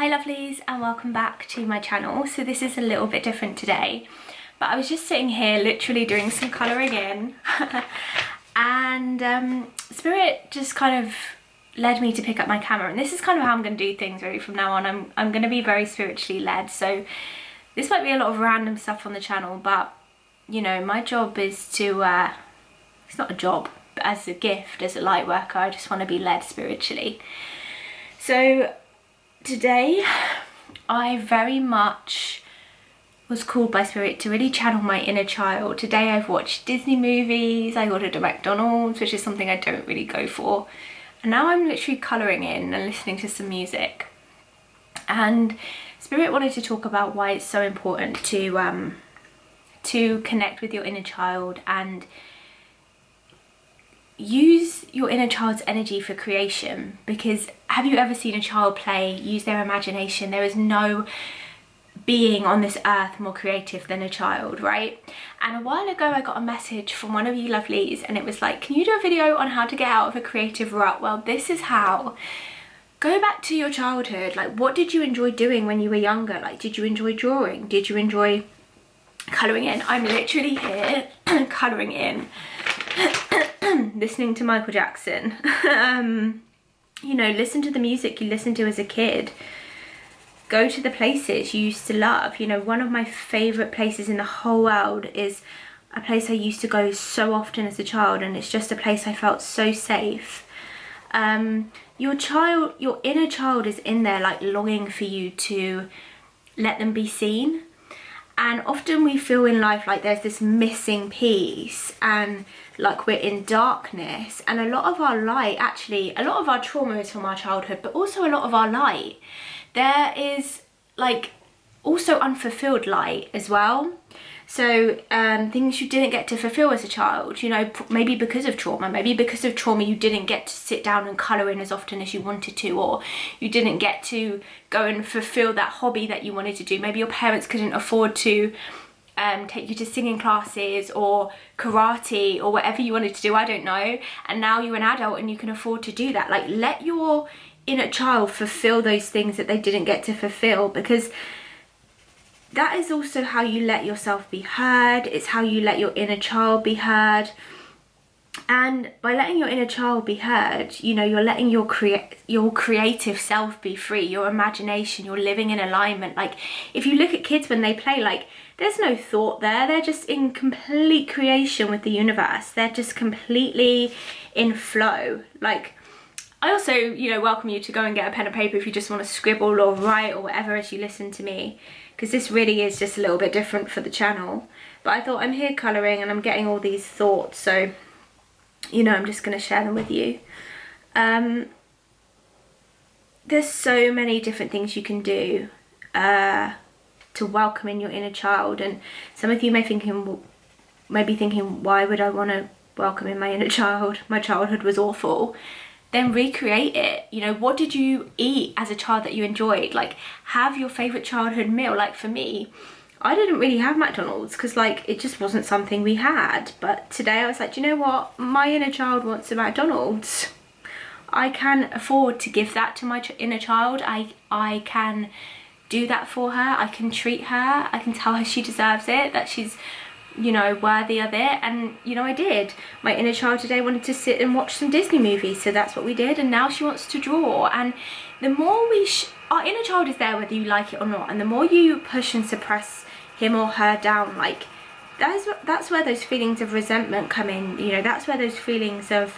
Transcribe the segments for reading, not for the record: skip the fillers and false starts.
Hi lovelies and welcome back to my channel. So this is a little bit different today, but I was just sitting here literally doing some colouring in and Spirit just kind of led me to pick up my camera, and this is kind of how I'm going to do things really from now on. I'm going to be very spiritually led, so this might be a lot of random stuff on the channel, but you know, my job is to, it's not a job, but as a gift, as a light worker, I just want to be led spiritually. So today I very much was called by Spirit to really channel my inner child. Today I've watched Disney movies, I ordered a McDonald's, which is something I don't really go for, and now I'm literally colouring in and listening to some music. And Spirit wanted to talk about why it's so important to connect with your inner child and use your inner child's energy for creation. Because have you ever seen a child play, use their imagination? There is no being on this earth more creative than a child, right? And a while ago I got a message from one of you lovelies and it was like, can you do a video on how to get out of a creative rut? Well, this is how. Go back to your childhood. Like, what did you enjoy doing when you were younger? Like, did you enjoy drawing? Did you enjoy colouring in? I'm literally here colouring in listening to Michael Jackson. You know, listen to the music you listened to as a kid. Go to the places you used to love. You know, one of my favourite places in the whole world is a place I used to go so often as a child, and it's just a place I felt so safe. Your inner child is in there, like longing for you to let them be seen. And often we feel in life like there's this missing piece and like we're in darkness, and a lot of our light, actually a lot of our trauma is from our childhood, but also a lot of our light. There is like also unfulfilled light as well. So things you didn't get to fulfill as a child, you know, maybe because of trauma you didn't get to sit down and colour in as often as you wanted to, or you didn't get to go and fulfill that hobby that you wanted to do. Maybe your parents couldn't afford to take you to singing classes or karate or whatever you wanted to do, I don't know, and now you're an adult and you can afford to do that. Like, let your inner child fulfill those things that they didn't get to fulfill, because that is also how you let yourself be heard. It's how you let your inner child be heard. And by letting your inner child be heard, you know, you're letting your creative self be free, your imagination, you're living in alignment. Like, if you look at kids when they play, like, there's no thought there. They're just in complete creation with the universe. They're just completely in flow. Like, I also, you know, welcome you to go and get a pen and paper if you just want to scribble or write or whatever as you listen to me, because this really is just a little bit different for the channel. But I thought, I'm here colouring and I'm getting all these thoughts, so, you know, I'm just going to share them with you. There's so many different things you can do to welcome in your inner child, and some of you may be thinking, why would I want to welcome in my inner child? My childhood was awful. Then recreate it. You know, what did you eat as a child that you enjoyed? Like, have your favourite childhood meal. Like, for me, I didn't really have McDonald's because, like, it just wasn't something we had. But today I was like, do you know what? My inner child wants a McDonald's. I can afford to give that to my inner child. I can do that for her. I can treat her. I can tell her she deserves it, that she's, you know, worthy of it. And, you know, I did. My inner child today wanted to sit and watch some Disney movies, so that's what we did, and now she wants to draw. And the more our inner child is there whether you like it or not, and the more you push and suppress him or her down, like, that's where those feelings of resentment come in. You know, that's where those feelings of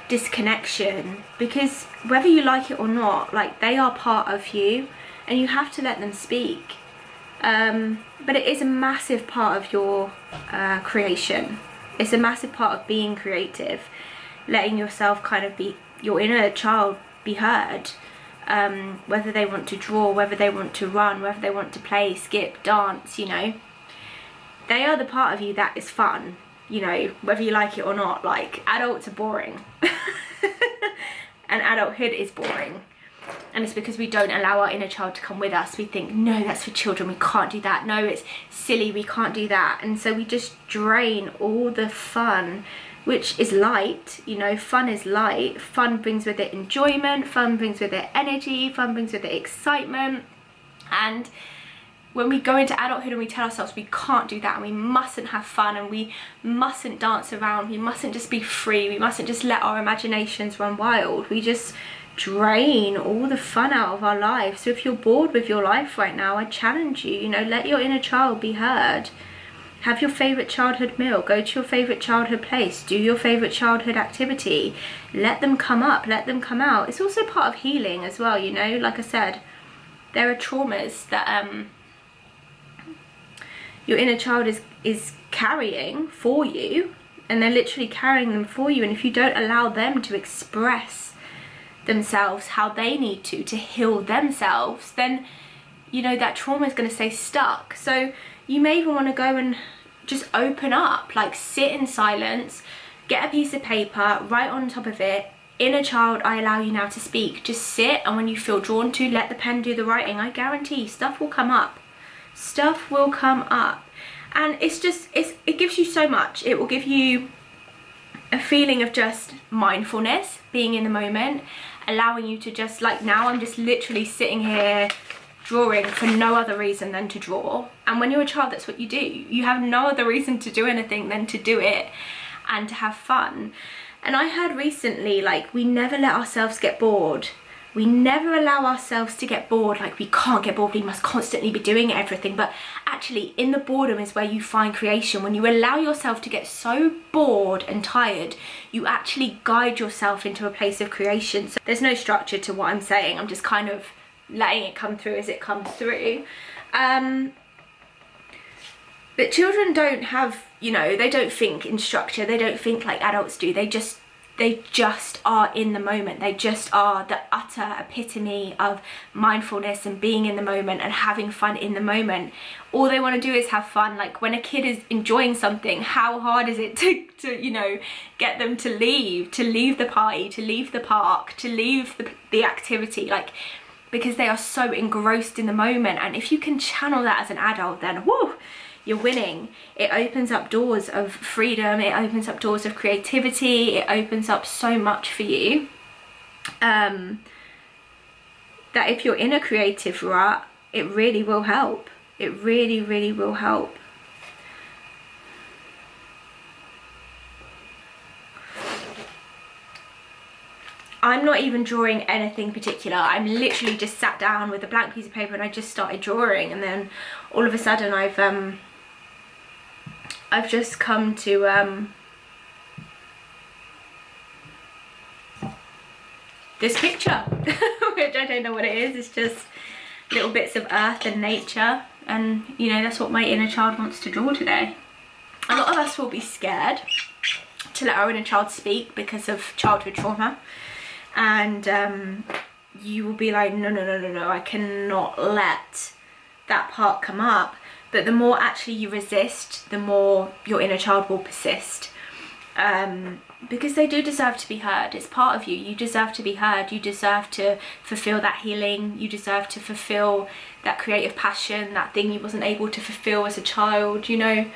disconnection, because whether you like it or not, like, they are part of you and you have to let them speak. But it is a massive part of your creation. It's a massive part of being creative, letting yourself kind of be, your inner child be heard. Whether they want to draw, whether they want to run, whether they want to play, skip, dance, you know, they are the part of you that is fun, you know, whether you like it or not. Like, adults are boring and adulthood is boring. And it's because we don't allow our inner child to come with us. We think, no, that's for children, we can't do that. No, it's silly, we can't do that. And so we just drain all the fun which is light. You know, fun is light. Fun brings with it enjoyment, fun brings with it energy, fun brings with it excitement. And when we go into adulthood and we tell ourselves we can't do that and we mustn't have fun and we mustn't dance around, we mustn't just be free, we mustn't just let our imaginations run wild, we just drain all the fun out of our lives. So if you're bored with your life right now, I challenge you, you know, let your inner child be heard. Have your favourite childhood meal, go to your favourite childhood place, do your favourite childhood activity, let them come up, let them come out. It's also part of healing as well, you know, like I said, there are traumas that your inner child is carrying for you, and they're literally carrying them for you, and if you don't allow them to express themselves how they need to heal themselves, then, you know, that trauma is going to stay stuck. So you may even want to go and just open up, like sit in silence, get a piece of paper, write on top of it, inner child, I allow you now to speak. Just sit, and when you feel drawn to, let the pen do the writing. I guarantee stuff will come up. Stuff will come up. And it's just, it gives you so much. It will give you a feeling of just mindfulness, being in the moment, allowing you to just, like now I'm just literally sitting here drawing for no other reason than to draw. And when you're a child, that's what you do. You have no other reason to do anything than to do it and to have fun. And I heard recently, like, we never let ourselves get bored. We never allow ourselves to get bored. Like, we can't get bored, we must constantly be doing everything. But actually, in the boredom is where you find creation. When you allow yourself to get so bored and tired, you actually guide yourself into a place of creation. So there's no structure to what I'm saying. I'm just kind of letting it come through as it comes through. But children don't have, you know, they don't think in structure. They don't think like adults do. They just are in the moment. They just are the utter epitome of mindfulness and being in the moment and having fun in the moment. All they want to do is have fun. Like when a kid is enjoying something, how hard is it to you know, get them to leave the party, to leave the park, to leave the activity, like, because they are so engrossed in the moment. And if you can channel that as an adult, then whoo, you're winning. It opens up doors of freedom, it opens up doors of creativity, it opens up so much for you. That if you're in a creative rut, it really will help. It really, really will help. I'm not even drawing anything particular. I'm literally just sat down with a blank piece of paper and I just started drawing, and then all of a sudden I've just come to this picture, which I don't know what it is. It's just little bits of earth and nature, and you know, that's what my inner child wants to draw today. A lot of us will be scared to let our inner child speak because of childhood trauma, and you will be like, no, I cannot let that part come up. But the more actually you resist, the more your inner child will persist, because they do deserve to be heard. It's part of you. You deserve to be heard. You deserve to fulfill that healing. You deserve to fulfill that creative passion, that thing you wasn't able to fulfill as a child, you know.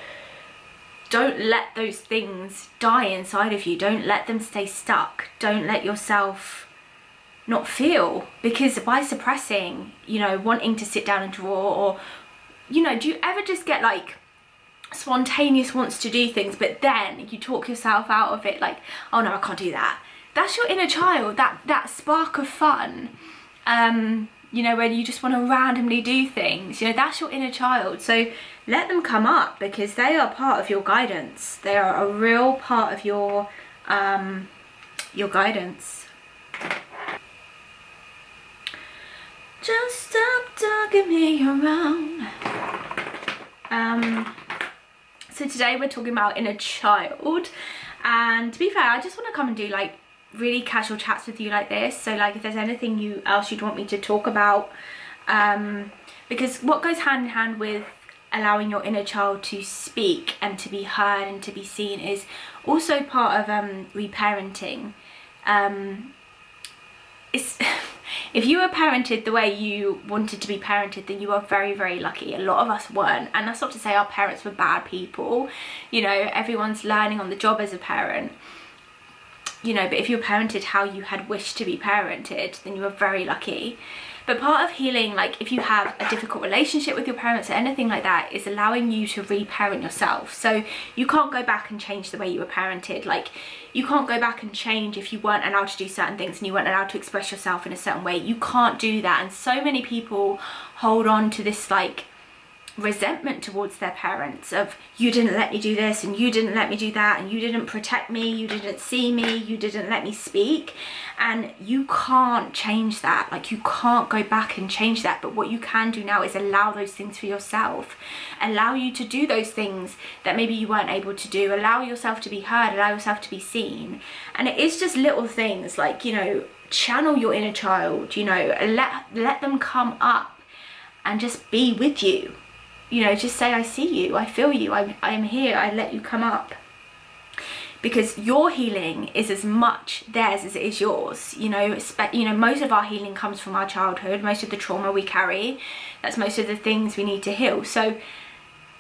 Don't let those things die inside of you. Don't let them stay stuck. Don't let yourself not feel, because by suppressing, you know, wanting to sit down and draw, or, you know, do you ever just get like spontaneous wants to do things, but then you talk yourself out of it, like, oh no, I can't do that. That's your inner child, that spark of fun, you know, when you just want to randomly do things, you know, that's your inner child. So let them come up, because they are part of your guidance. They are a real part of your guidance. Just stop dogging me around. So today we're talking about inner child, and to be fair, I just want to come and do like really casual chats with you like this. So like if there's anything else you'd want me to talk about, because what goes hand in hand with allowing your inner child to speak and to be heard and to be seen is also part of reparenting. If you were parented the way you wanted to be parented, then you are very, very lucky. A lot of us weren't, and that's not to say our parents were bad people. You know, everyone's learning on the job as a parent. You know, but if you were parented how you had wished to be parented, then you were very lucky. But part of healing, like if you have a difficult relationship with your parents or anything like that, is allowing you to reparent yourself. So you can't go back and change the way you were parented. Like you can't go back and change if you weren't allowed to do certain things and you weren't allowed to express yourself in a certain way. You can't do that. And so many people hold on to this like resentment towards their parents of, you didn't let me do this and you didn't let me do that and you didn't protect me, you didn't see me, you didn't let me speak. And you can't change that. Like you can't go back and change that. But what you can do now is allow those things for yourself. Allow you to do those things that maybe you weren't able to do. Allow yourself to be heard, allow yourself to be seen. And it is just little things like, you know, channel your inner child, you know, let them come up and just be with you. You know, just say, I see you, I feel you, I'm here, I let you come up. Because your healing is as much theirs as it is yours. You know, most of our healing comes from our childhood, most of the trauma we carry, that's most of the things we need to heal. So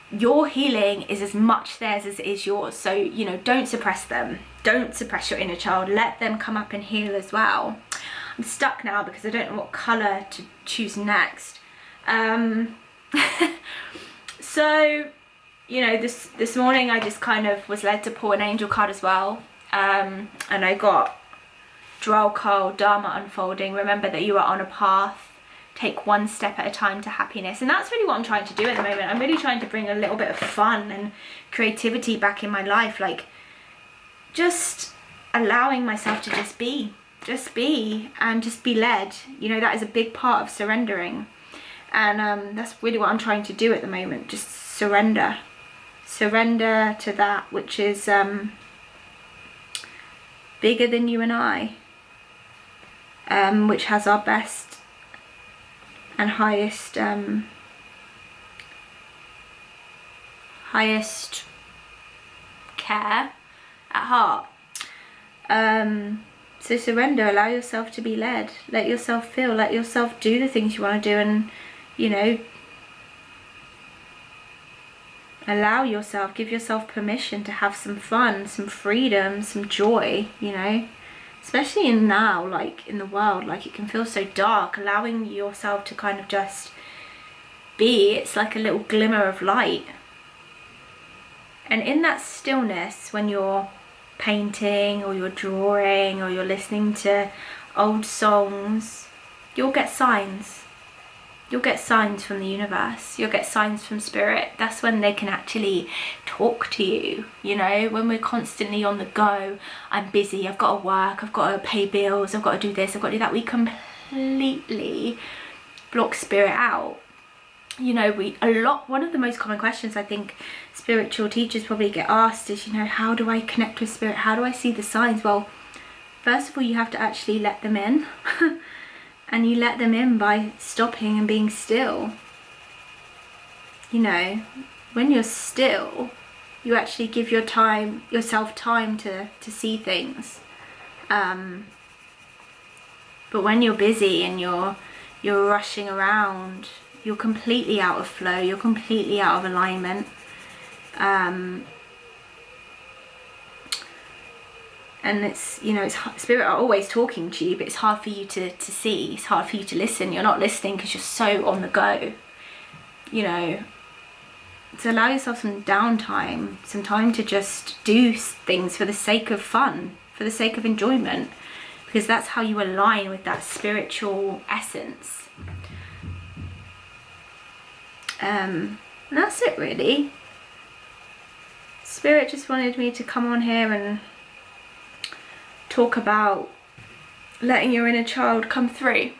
your healing is as much theirs as it is yours. So, you know, don't suppress them. Don't suppress your inner child. Let them come up and heal as well. I'm stuck now because I don't know what colour to choose next. So, you know, this morning I just kind of was led to pull an angel card as well. And I got Drolkal, Dharma unfolding. Remember that you are on a path. Take one step at a time to happiness. And that's really what I'm trying to do at the moment. I'm really trying to bring a little bit of fun and creativity back in my life. Like, just allowing myself to just be and just be led. You know, that is a big part of surrendering. And that's really what I'm trying to do at the moment. Just surrender to that which is bigger than you and I, which has our best and highest care at heart. So surrender, allow yourself to be led, let yourself feel, let yourself do the things you want to do, and you know, allow yourself, give yourself permission to have some fun, some freedom, some joy, you know, especially in now, like in the world, like it can feel so dark. Allowing yourself to kind of just be, it's like a little glimmer of light. And in that stillness, when you're painting or you're drawing or you're listening to old songs, you'll get signs. You'll get signs from the universe. You'll get signs from spirit. That's when they can actually talk to you. You know, when we're constantly on the go, I'm busy, I've got to work, I've got to pay bills, I've got to do this, I've got to do that. We completely block spirit out. You know, one of the most common questions I think spiritual teachers probably get asked is, you know, how do I connect with spirit? How do I see the signs? Well, first of all, you have to actually let them in. And you let them in by stopping and being still. You know, when you're still, you actually give yourself time to see things. But when you're busy and you're rushing around, you're completely out of flow, you're completely out of alignment. And it's, you know, it's spirit are always talking to you, but it's hard for you to see. It's hard for you to listen. You're not listening because you're so on the go. You know, to allow yourself some downtime, some time to just do things for the sake of fun, for the sake of enjoyment, because that's how you align with that spiritual essence. And that's it really. Spirit just wanted me to come on here and talk about letting your inner child come through.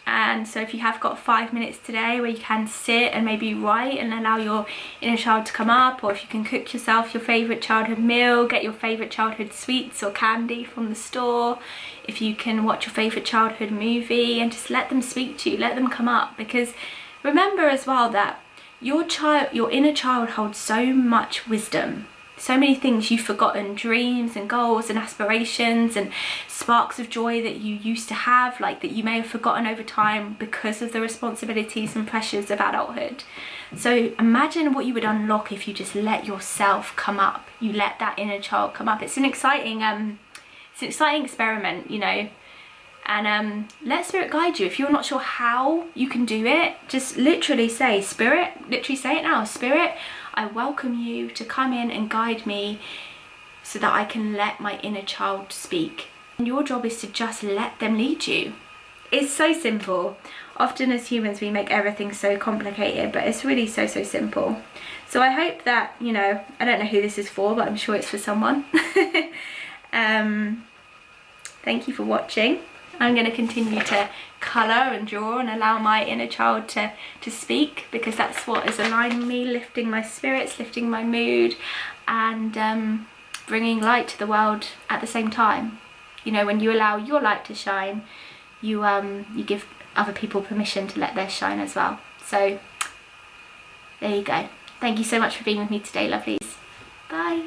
And so if you have got 5 minutes today where you can sit and maybe write and allow your inner child to come up, or if you can cook yourself your favourite childhood meal, get your favourite childhood sweets or candy from the store, if you can watch your favourite childhood movie, and just let them speak to you, let them come up. Because remember as well that your inner child holds so much wisdom. so many things you've forgotten, dreams and goals and aspirations and sparks of joy that you used to have, like that you may have forgotten over time because of the responsibilities and pressures of adulthood. So imagine what you would unlock if you just let yourself come up. You let that inner child come up. It's an exciting experiment, you know. And let Spirit guide you. If you're not sure how you can do it, just literally say, Spirit, literally say it now, Spirit, I welcome you to come in and guide me so that I can let my inner child speak. And your job is to just let them lead you. It's so simple. Often as humans we make everything so complicated, but it's really so simple. So I hope that, you know, I don't know who this is for, but I'm sure it's for someone. Thank you for watching. I'm going to continue to colour and draw and allow my inner child to speak, because that's what is aligning me, lifting my spirits, lifting my mood, and bringing light to the world at the same time. You know, when you allow your light to shine, you give other people permission to let theirs shine as well. So there you go. Thank you so much for being with me today, lovelies. Bye.